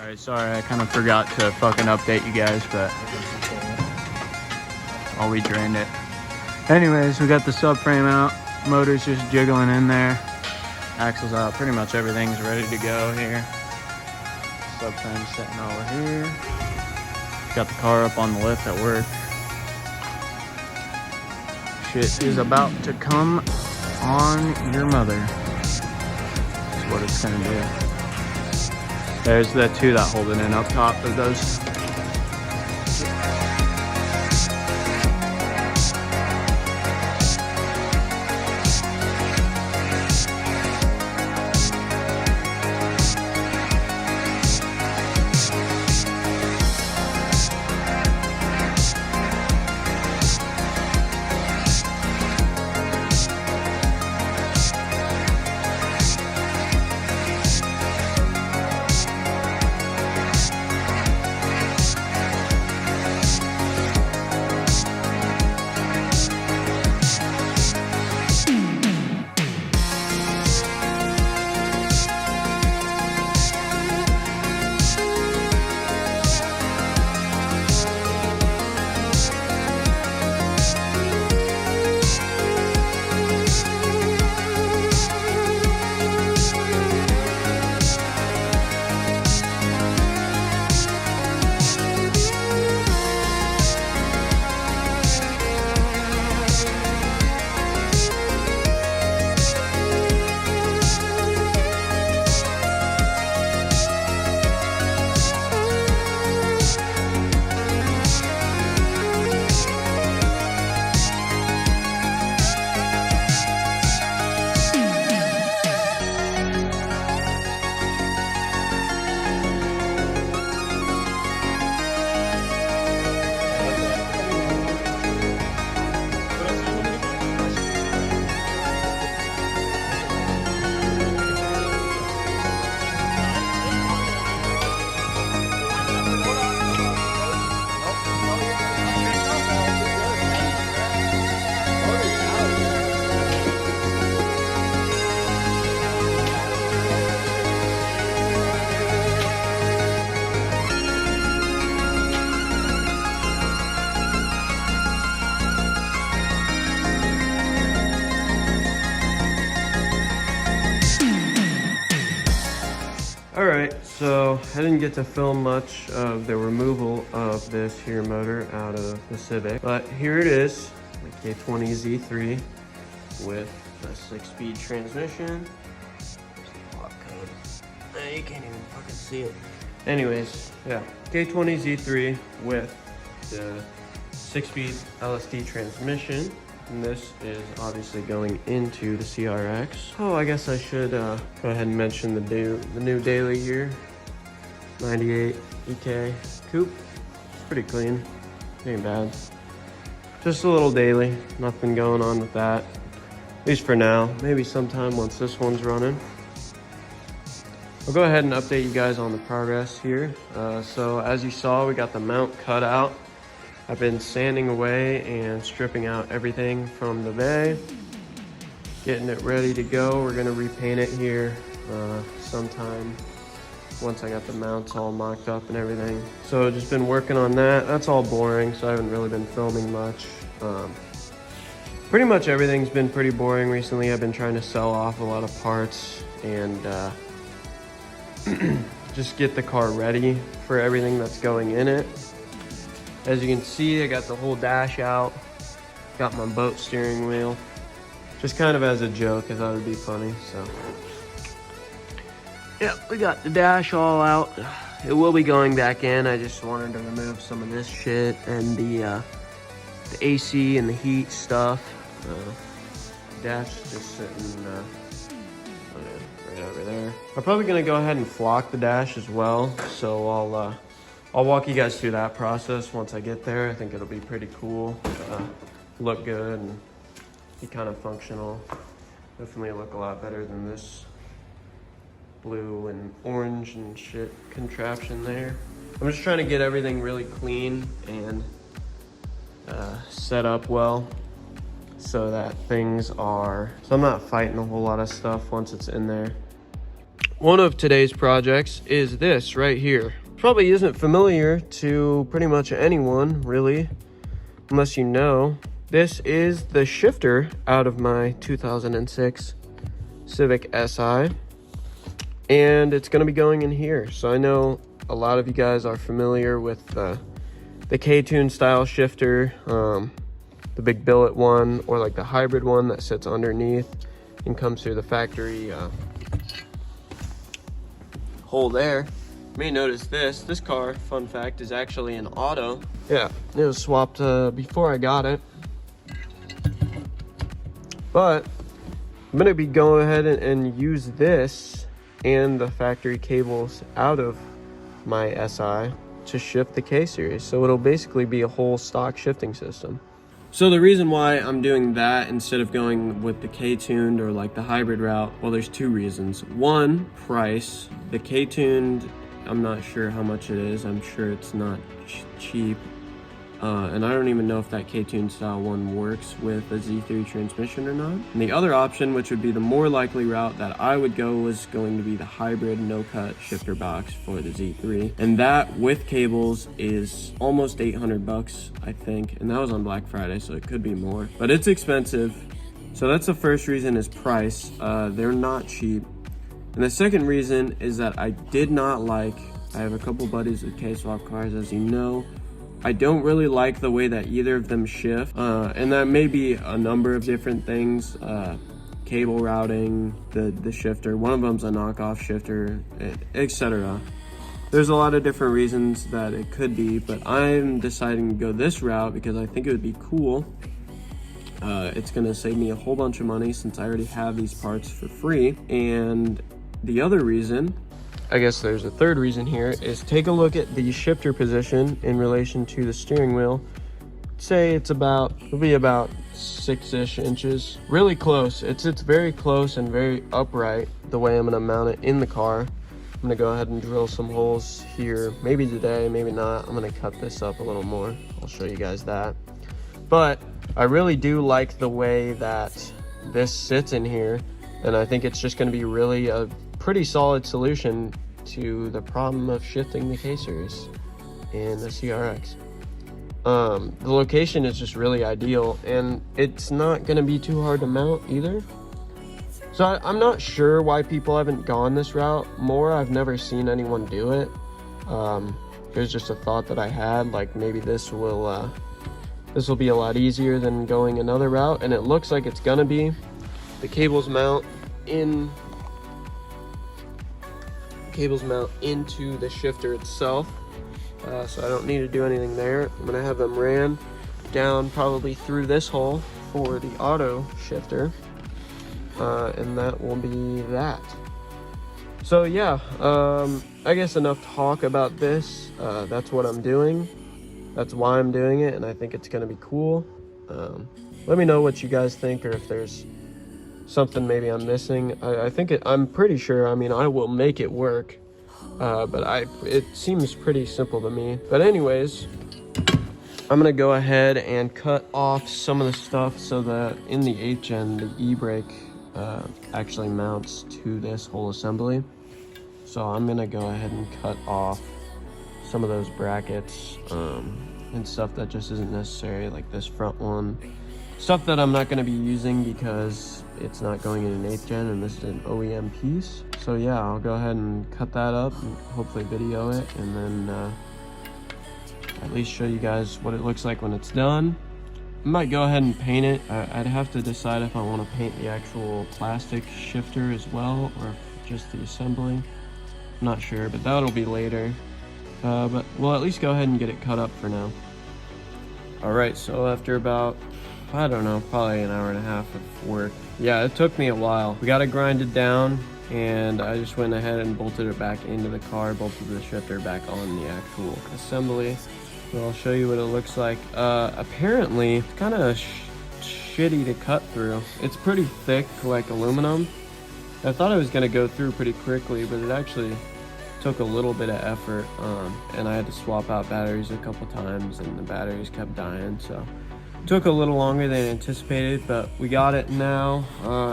Alright, sorry, I kind of forgot to fucking update you guys, but we drained it. Anyways, we got the subframe out. Motor's just jiggling in there. Axle's out. Pretty much everything's ready to go here. Subframe's sitting over here. Got the car up on the lift at work. Shit is about to come on your mother. That's what it's gonna do. There's the two that hold it in up top of those. Alright, so I didn't get to film much of the removal of this here motor out of the Civic, but here it is, the K20 Z3 with a 6-speed transmission. There's the block code. You can't even fucking see it. Anyways, yeah, K20 Z3 with the 6-speed LSD transmission. And this is obviously going into the CRX. Oh, I guess I should go ahead and mention the new daily here. 98 EK coupe. It's pretty clean. Ain't bad. Just a little daily. Nothing going on with that. At least for now. Maybe sometime once this one's running. I'll go ahead and update you guys on the progress here. So as you saw, we got the mount cut out. I've been sanding away and stripping out everything from the bay, getting it ready to go. We're gonna repaint it here sometime once I got the mounts all mocked up and everything. So just been working on that. That's all boring, so I haven't really been filming much. Pretty much everything's been pretty boring recently. I've been trying to sell off a lot of parts and just get the car ready for everything that's going in it. As you can see, I got the whole dash out, got my boat steering wheel, just kind of as a joke. I thought it'd be funny, so. Yep, we got the dash all out. It will be going back in. I just wanted to remove some of this shit and the AC and the heat stuff. Dash is just sitting right over there. I'm probably gonna go ahead and flock the dash as well, so I'll walk you guys through that process once I get there. I think it'll be pretty cool, look good, and be kind of functional. Definitely look a lot better than this blue and orange and shit contraption there. I'm just trying to get everything really clean and set up well so that things are, so I'm not fighting a whole lot of stuff once it's in there. One of today's projects is this right here. Probably isn't familiar to pretty much anyone, really, unless you know. This is the shifter out of my 2006 Civic Si, and it's going to be going in here. So I know a lot of you guys are familiar with the K-Tune style shifter, the big billet one, or like the hybrid one that sits underneath and comes through the factory hole there. You may notice this car, fun fact, is actually an auto. Yeah, it was swapped before I got it. But I'm gonna be going ahead and use this and the factory cables out of my SI to shift the K-Series. So it'll basically be a whole stock shifting system. So the reason why I'm doing that instead of going with the K-tuned or like the hybrid route, well, there's two reasons. One, price. The K-tuned, I'm not sure how much it is. I'm sure it's not cheap. And I don't even know if that K-Tune style one works with a Z3 transmission or not. And the other option, which would be the more likely route that I would go, was going to be the hybrid no-cut shifter box for the Z3. And that with cables is almost 800 bucks, I think. And that was on Black Friday, so it could be more. But it's expensive. So that's the first reason, is price. They're not cheap. And the second reason is that I have a couple buddies with K-swap cars, as you know. I don't really like the way that either of them shift, and that may be a number of different things. Cable routing, the shifter, one of them's a knockoff shifter, etc. There's a lot of different reasons that it could be, but I'm deciding to go this route because I think it would be cool. It's gonna save me a whole bunch of money since I already have these parts for free. And the other reason, I guess there's a third reason here, is take a look at the shifter position in relation to the steering wheel. Say it'll be about 6-ish inches, really close. It's very close and very upright the way I'm gonna mount it in the car. I'm gonna go ahead and drill some holes here, maybe today, maybe not. I'm gonna cut this up a little more. I'll show you guys that. But I really do like the way that this sits in here, and I think it's just gonna be really a pretty solid solution to the problem of shifting the K-Series in the CRX. The location is just really ideal, and it's not going to be too hard to mount either. So I'm not sure why people haven't gone this route more. I've never seen anyone do it. It was just a thought that I had, like maybe this will be a lot easier than going another route, and it looks like it's gonna be. The cables mount into the shifter itself, so I don't need to do anything there. I'm gonna have them ran down probably through this hole for the auto shifter, and that will be that. So yeah, I guess enough talk about this. That's what I'm doing, that's why I'm doing it, and I think it's gonna be cool. Let me know what you guys think, or if there's something maybe I'm missing. I'm pretty sure, I mean, I will make it work, but it seems pretty simple to me. But anyways, I'm gonna go ahead and cut off some of the stuff so that in the 8th gen, the e-brake actually mounts to this whole assembly. So I'm gonna go ahead and cut off some of those brackets and stuff that just isn't necessary, like this front one. Stuff that I'm not going to be using because it's not going in an 8th gen and this is an OEM piece. So yeah, I'll go ahead and cut that up and hopefully video it, and then at least show you guys what it looks like when it's done. I might go ahead and paint it. I'd have to decide if I want to paint the actual plastic shifter as well, or just the assembly. I'm not sure, but that'll be later. But we'll at least go ahead and get it cut up for now. Alright, so after about, I don't know, probably an hour and a half of work. Yeah, it took me a while. We got it grinded down, and I just went ahead and bolted it back into the car, bolted the shifter back on the actual assembly. So I'll show you what it looks like. Apparently, it's kind of shitty to cut through. It's pretty thick, like aluminum. I thought it was going to go through pretty quickly, but it actually took a little bit of effort, and I had to swap out batteries a couple times, and the batteries kept dying, so it took a little longer than anticipated, but we got it now.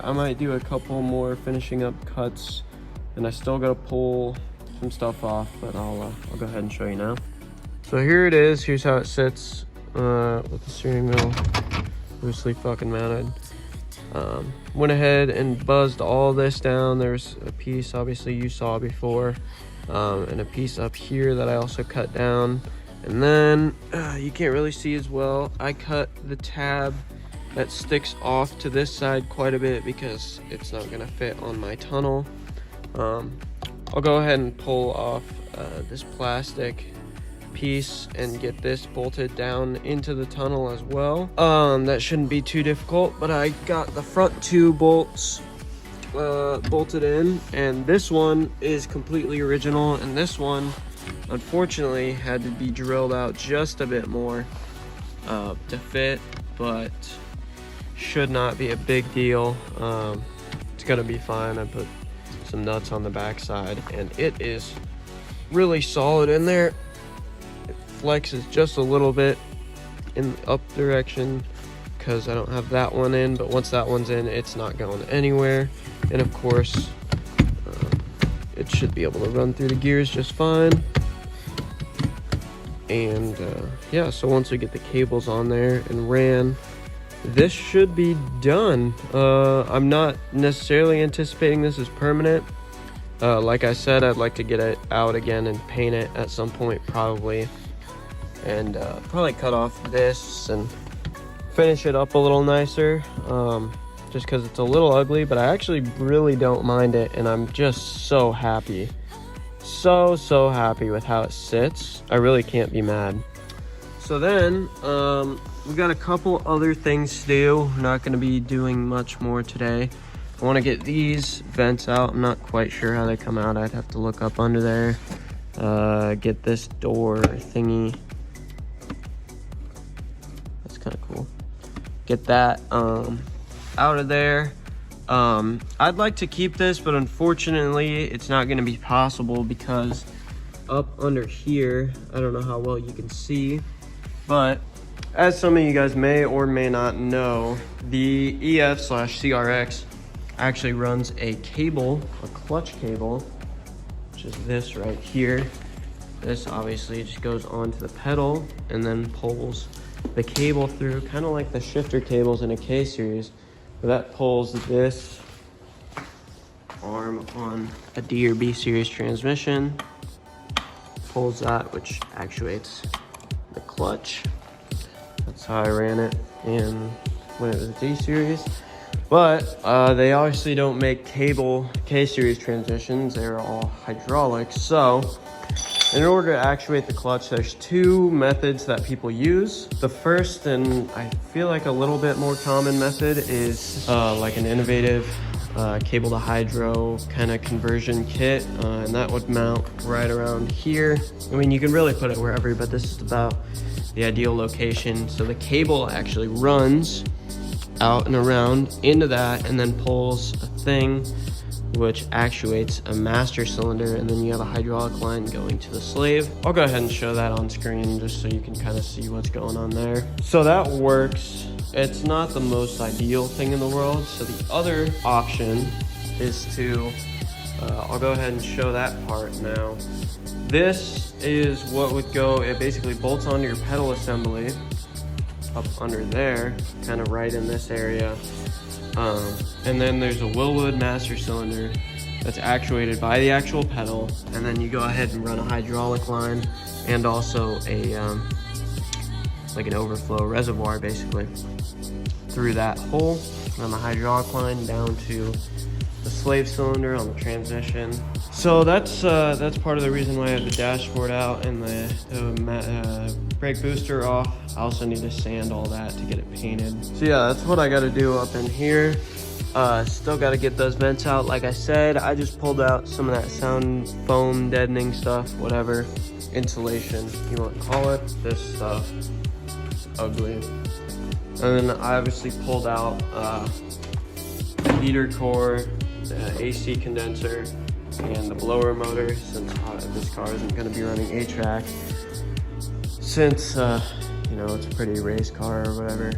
I might do a couple more finishing up cuts and I still gotta pull some stuff off, but I'll go ahead and show you now. So here it is. Here's how it sits with the steering wheel loosely fucking mounted. Went ahead and buzzed all this down. There's a piece obviously you saw before, and a piece up here that I also cut down. And then you can't really see as well, I cut the tab that sticks off to this side quite a bit because it's not gonna fit on my tunnel. I'll go ahead and pull off this plastic piece and get this bolted down into the tunnel as well. That shouldn't be too difficult, but I got the front 2 bolts bolted in, and this one is completely original, and this one unfortunately had to be drilled out just a bit more to fit, but should not be a big deal. It's gonna be fine. I put some nuts on the back side, and it is really solid in there. It flexes just a little bit in the up direction because I don't have that one in, but once that one's in, it's not going anywhere. And of course, it should be able to run through the gears just fine. And yeah, so once we get the cables on there and ran, this should be done. I'm not necessarily anticipating this is permanent. Like I said, I'd like to get it out again and paint it at some point probably, and probably cut off this and finish it up a little nicer, just because it's a little ugly, but I actually really don't mind it, and I'm just so happy. So happy with how it sits. I really can't be mad. So then we got a couple other things to do. We're not going to be doing much more today. I want to get these vents out. I'm not quite sure how they come out. I'd have to look up under there. Get this door thingy. That's kind of cool. Get that out of there. I'd like to keep this, but unfortunately it's not going to be possible because up under here, I don't know how well you can see, but as some of you guys may or may not know, the EF/CRX actually runs a cable, a clutch cable, which is this right here. This obviously just goes onto the pedal and then pulls the cable through, kind of like the shifter cables in a K series. That pulls this arm on a D or B series transmission, pulls that, which actuates the clutch. That's how I ran it when it was a D series. But they obviously don't make cable K series transmissions. They're all hydraulic. So in order to actuate the clutch, there's 2 methods that people use. The first, and I feel like a little bit more common method, is like an innovative cable to hydro kind of conversion kit, and that would mount right around here. I mean, you can really put it wherever, but this is about the ideal location. So the cable actually runs out and around into that, and then pulls a thing which actuates a master cylinder, and then you have a hydraulic line going to the slave. I'll go ahead and show that on screen just so you can kind of see what's going on there. So that works. It's not the most ideal thing in the world. So the other option is to, I'll go ahead and show that part now. This is what would go, it basically bolts onto your pedal assembly up under there, kind of right in this area. And then there's a Willwood master cylinder that's actuated by the actual pedal, and then you go ahead and run a hydraulic line and also a like an overflow reservoir basically through that hole, run the hydraulic line down to the slave cylinder on the transmission. So that's part of the reason why I have the dashboard out and the brake booster off. I also need to sand all that to get it painted. So yeah, that's what I got to do up in here. Still got to get those vents out. Like I said, I just pulled out some of that sound foam deadening stuff, whatever, insulation you want to call it. This stuff is ugly. And then I obviously pulled out the heater core, the AC condenser, and the blower motor, since this car isn't going to be running A-track, since you know, it's a pretty race car or whatever.